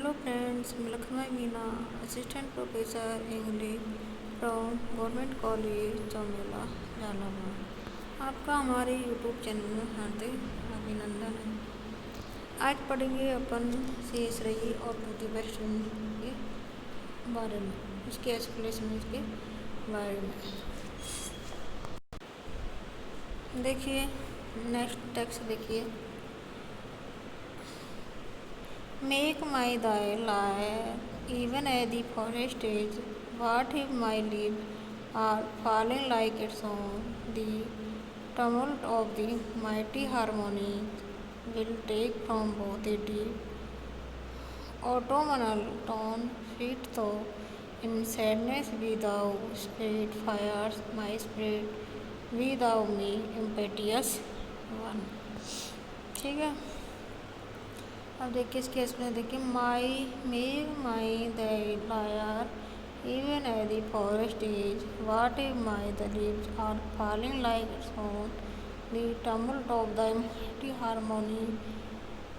Hello friends, Lakshmi Meena, Assistant Professor English from Government College Chaumela Jhalawar. आपका हमारे YouTube channel में हार्दिक अभिनंदन है। आज पढ़ेंगे अपन शेष रही और टू द बेस्ट के बारे में, इसके एक्सप्लेनेशन के बारे में। देखिए नेक्स्ट टेक्स्ट देखिए। Make my thy lyre, even as the forest is. What if my leaves are falling like its own? The tumult of the mighty harmonies will take from both the deep autumnal tone, sweet though in sadness be thou, spirit fires my spirit, be thou me impetuous one। ठीक है, अब देखिए इसके इसमें देखिए my the lyre even as the forest is what if my the leaves are falling like its own the tumult of the mighty harmony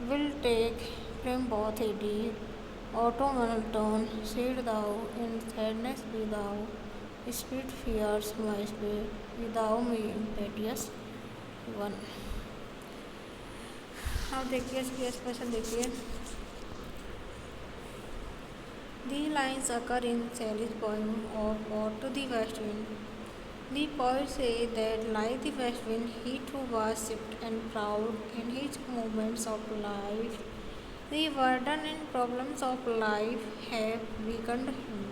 will take from both a deep autumnal tone, sit thou in sadness be thou, spirit fears my spirit, be thou me impetuous one। अब देखिए इसकी expression देखिए। The lines occur in Shelley's poem of Ode to the West Wind. The poet says that like the west wind, he too was swift and proud in his movements of life. The burden and problems of life have weakened him.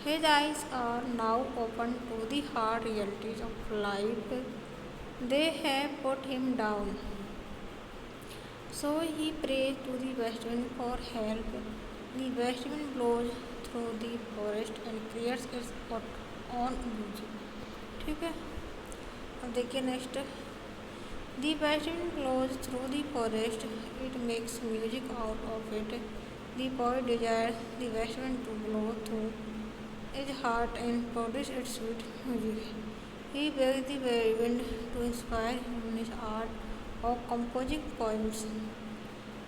His eyes are now open to the hard realities of life. They have put him down. So he prays to the west wind for help. The west wind blows through the forest and creates its own music। ठीक है, अब देखिए next. The west wind blows through the forest, it makes music out of it। The poet desires the west wind to blow through his heart and produce its sweet music। He begs the wind to inspire him in his art of composing poems।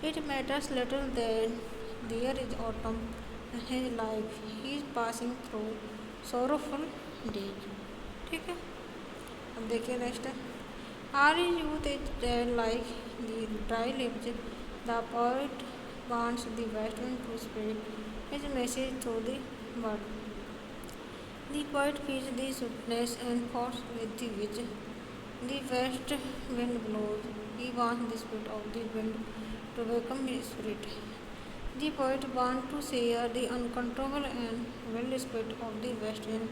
It matters little that there is autumn in his life, he is passing through sorrowful days। ठीक है, अब देखिए next. Our youth is dead like the dry leaves, the poet wants the west wind to spread his message through the bird। The poet feels the sweetness and thoughts with the which the west wind blows। He wants the spirit of the wind to become his spirit। The poet wants to share the uncontrollable and wild spirit of the west wind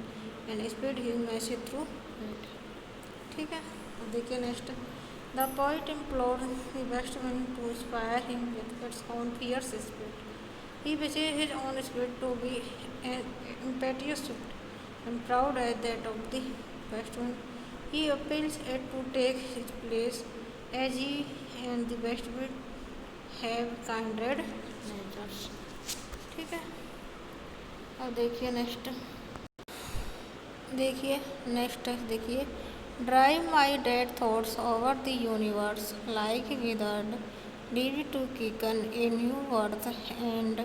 and spread his message through it। ठीक है, अब देखिए next. The poet implores the west wind to inspire him with its own fierce spirit। He wishes his own spirit to be an impetuous spirit and proud as that of the west wind। He appeals it to take his place as he and the west wind have kindred natures। ठीक है, अब देखिए next. देखिए next देखिए। Drive my dead thoughts over the universe like withered leave to quicken a new birth and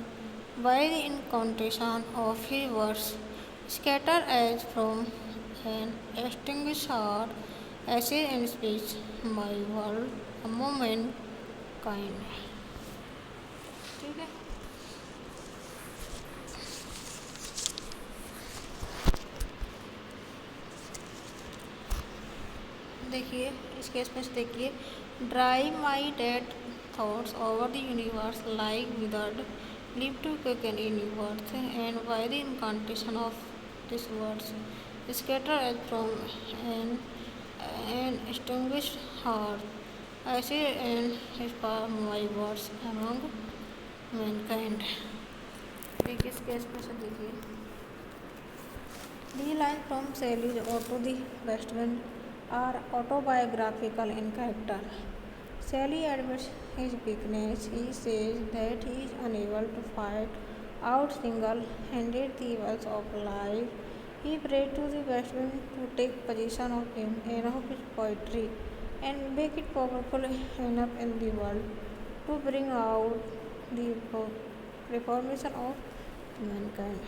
by the incantation of his verse scatter as from an extinguished heart ashes and speech my world a moment kind। ठीक है, देखिए इसके इसमें देखिए। Drive my dead thoughts over the universe like withered leave to quicken in new birth and by the incantation of this words scatter as from an extinguished heart ashes and spark my words among mankind। देखिए इसके expression देखिए। The lines from Shelley's Ode to the West Wind are autobiographical in character। Shelley admits his weakness। He says that he is unable to fight out single-handed the evils of life। He prays to the west wind to take possession of him and of his poetry and make it powerful enough in the world to bring out the reformation of mankind.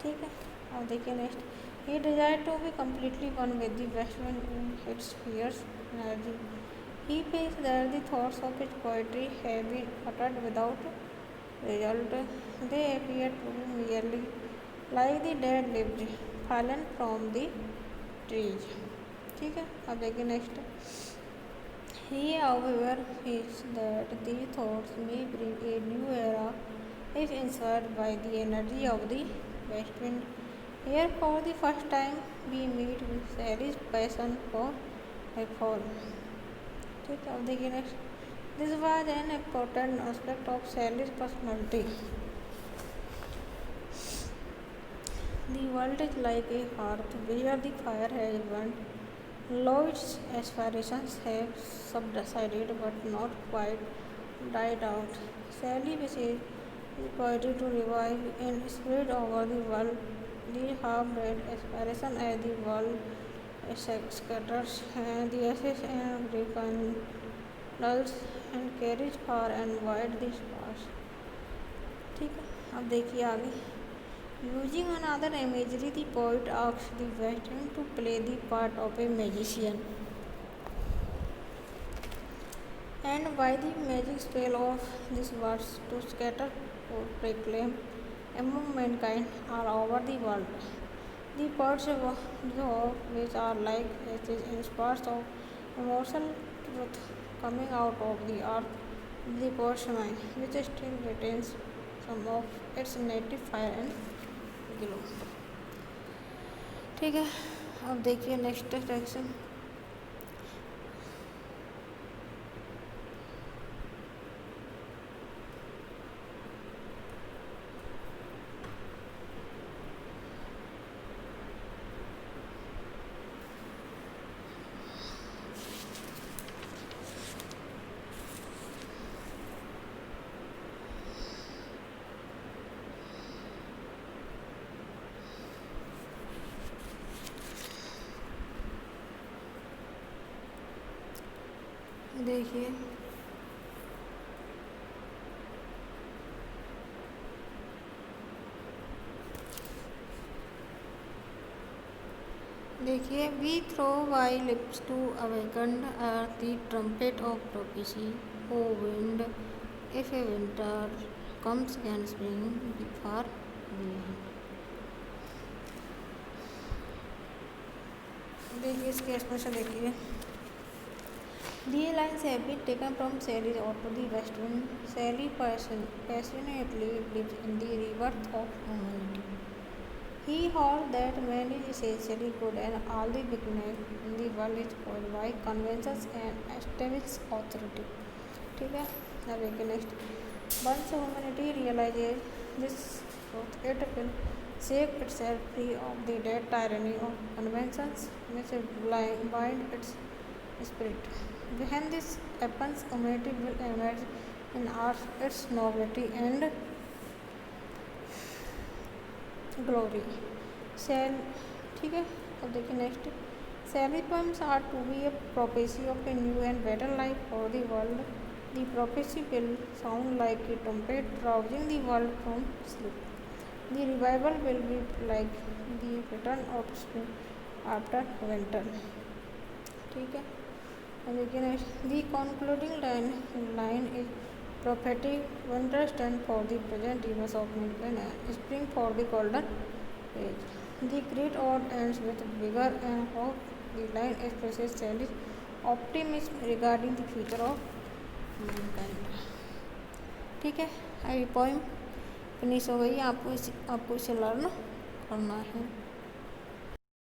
ठीक है, अब देखिए next. He desire to be completely one with the west wind in its fierce energy. He feels that the thoughts of his poetry have been uttered without result. They appear to be merely like the dead leaves fallen from the trees. ठीक है, अब देखिए next. He however feels that the thoughts may bring a new era if inspired by the energy of the west wind. Here for the first time we meet with Sally's passion for a fall. ठीक है, अब देखिए next. This was an important aspect of Shelley's personality. The world is like a hearth where the fire has burned low its aspirations have subsided but not quite died out. Shelley wishes the poetry to revive and spread over the world the half dead aspiration as the world scatters and the ashes and rekindles and carries far and wide the stars. ठीक है, अब देखिए आगे। Using another imagery the poet asks the west wind to play the part of a magician and by the magic spell of these words to scatter or proclaim among mankind all over the world. The parts of which are like ashes and sparks of emotional truth coming out of the earth, the poet's mind, which still retains some of its native fire and glow. ठीक है, अब देखिए next section. देखिए देखिए be through my lips to awaken earth the trumpet of prophecy O wind if a winter comes can spring before देखिए इसके expression देखिए। These lines have been taken from Sally's auto The West Wind. Sally passionately believes in the rebirth of humanity. He holds that man is essentially good and all the weakness in the world is caused by conventions and established authority. ठीक है, अब देखिए next. Once humanity realizes this truth, it will shake itself free of the dead tyranny of conventions which bind its spirit. When this happens, humanity will emerge in its nobility and glory. ठीक है, अब देखिए next. Sally poems are to be a prophecy of a new and better life for the world. The prophecy will sound like a trumpet rousing the world from sleep. The revival will be like the return of spring after winter. ठीक है, देखिए next. The concluding line is prophetic winter stand for the present events of mankind and spring for the golden age. The great ode ends with vigor and hope. The line expresses Sally's optimism regarding the future of mankind. ठीक है, अभी poem finish हो गई। आपको इसे learn करना है।